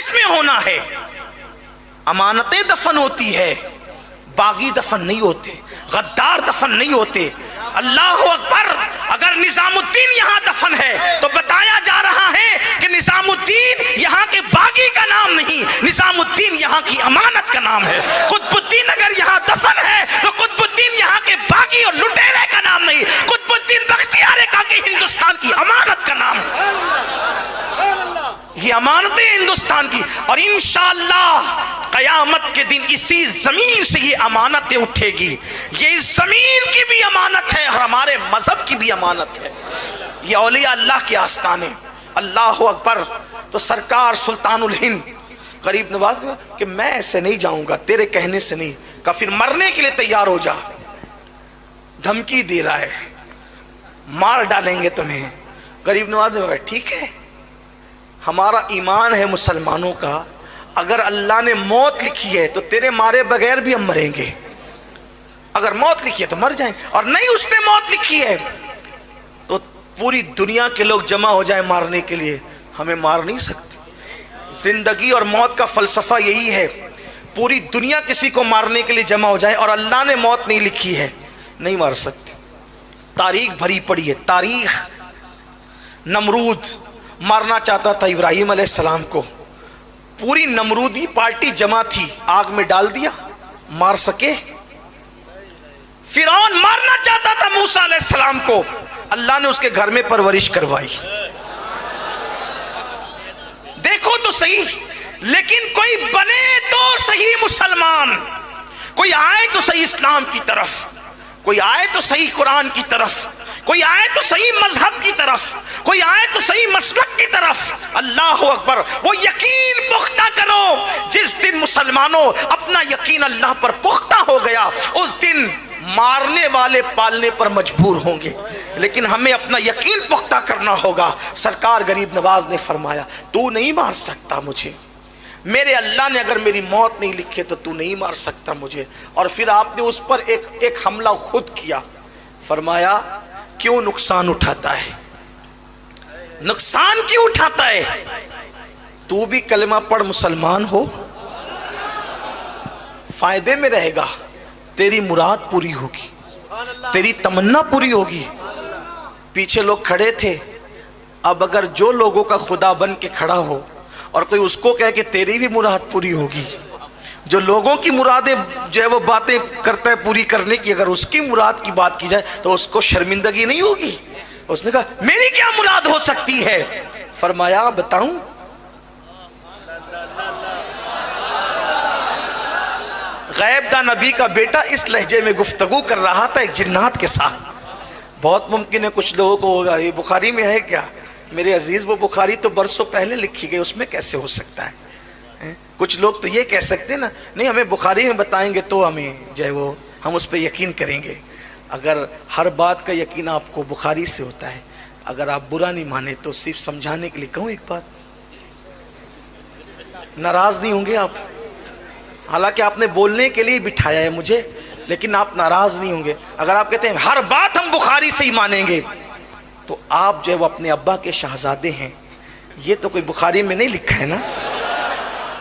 کس میں ہونا ہے؟ امانتیں دفن ہوتی ہے، باغی دفن نہیں ہوتے، غدار دفن نہیں ہوتے۔ اللہ اکبر! اگر نظام الدین یہاں دفن ہے تو بتایا جا رہا ہے کہ نظام الدین یہاں کے باغی کا نام نہیں، نظام الدین یہاں کی امانت کا نام ہے۔ قطب الدین اگر یہاں دفن ہے تو قطب الدین یہاں کے باغی اور لٹیرے کا نام نہیں، قطب الدین بختیار کاکی ہندوستان کی امانت کا نام ہے۔ یہ امانتیں ہندوستان کی، اور انشاءاللہ قیامت کے دن اسی زمین سے یہ امانتیں اٹھے گی۔ یہ اس زمین کی بھی امانت ہے اور ہمارے مذہب کی بھی امانت ہے۔ یہ اولیاء اللہ کے آستانے۔ اللہ اکبر! تو سرکار سلطان الہند غریب نواز نے کہ میں ایسے نہیں جاؤں گا، تیرے کہنے سے نہیں، کہا پھر مرنے کے لیے تیار ہو جا، دھمکی دے رہا ہے، مار ڈالیں گے تمہیں۔ غریب نواز نے کہا ٹھیک ہے، ہمارا ایمان ہے مسلمانوں کا، اگر اللہ نے موت لکھی ہے تو تیرے مارے بغیر بھی ہم مریں گے، اگر موت لکھی ہے تو مر جائیں، اور نہیں اس نے موت لکھی ہے تو پوری دنیا کے لوگ جمع ہو جائیں مارنے کے لیے، ہمیں مار نہیں سکتے۔ زندگی اور موت کا فلسفہ یہی ہے، پوری دنیا کسی کو مارنے کے لیے جمع ہو جائے اور اللہ نے موت نہیں لکھی ہے، نہیں مار سکتے۔ تاریخ بھری پڑی ہے، تاریخ۔ نمرود مارنا چاہتا تھا ابراہیم علیہ السلام کو، پوری نمرودی پارٹی جمع تھی، آگ میں ڈال دیا، مار سکے؟ فرعون مارنا چاہتا تھا موسیٰ علیہ السلام کو، اللہ نے اس کے گھر میں پرورش کروائی۔ دیکھو تو صحیح، لیکن کوئی بنے تو صحیح مسلمان، کوئی آئے تو صحیح اسلام کی طرف، کوئی آئے تو صحیح قرآن کی طرف، کوئی آئے تو صحیح مذہب کی طرف، کوئی آئے تو صحیح مسلک کی طرف۔ اللہ اکبر! وہ یقین پختہ کرو، جس دن مسلمانوں اپنا یقین اللہ پر پختہ ہو گیا اس دن مارنے والے پالنے پر مجبور ہوں گے، لیکن ہمیں اپنا یقین پختہ کرنا ہوگا۔ سرکار غریب نواز نے فرمایا تو نہیں مار سکتا مجھے، میرے اللہ نے اگر میری موت نہیں لکھی تو تو نہیں مار سکتا مجھے۔ اور پھر آپ نے اس پر ایک حملہ خود کیا، فرمایا کیوں نقصان اٹھاتا ہے، نقصان کیوں اٹھاتا ہے؟ تو بھی کلمہ پڑھ مسلمان ہو، فائدے میں رہے گا، تیری مراد پوری ہوگی، تیری تمنا پوری ہوگی۔ پیچھے لوگ کھڑے تھے، اب اگر جو لوگوں کا خدا بن کے کھڑا ہو اور کوئی اس کو کہے کہ تیری بھی مراد پوری ہوگی، جو لوگوں کی مرادیں جو ہے وہ باتیں کرتا ہے پوری کرنے کی، اگر اس کی مراد کی بات کی جائے تو اس کو شرمندگی نہیں ہوگی؟ اس نے کہا میری کیا مراد ہو سکتی ہے؟ فرمایا بتاؤں؟ غیب دا نبی کا بیٹا اس لہجے میں گفتگو کر رہا تھا ایک جنات کے ساتھ۔ بہت ممکن ہے کچھ لوگوں کو ہوگا یہ بخاری میں ہے کیا؟ میرے عزیز وہ بخاری تو برسوں پہلے لکھی گئی، اس میں کیسے ہو سکتا ہے؟ کچھ لوگ تو یہ کہہ سکتے ہیں نا نہیں ہمیں بخاری میں بتائیں گے تو ہمیں جو ہے وہ ہم اس پہ یقین کریں گے۔ اگر ہر بات کا یقین آپ کو بخاری سے ہوتا ہے، اگر آپ برا نہیں مانے تو صرف سمجھانے کے لیے کہوں ایک بات، ناراض نہیں ہوں گے آپ؟ حالانکہ آپ نے بولنے کے لیے بٹھایا ہے مجھے، لیکن آپ ناراض نہیں ہوں گے اگر آپ کہتے ہیں ہر بات ہم بخاری سے ہی مانیں گے، تو آپ جو ہے وہ اپنے ابا کے شہزادے ہیں، یہ تو کوئی بخاری میں نہیں لکھا ہے نا۔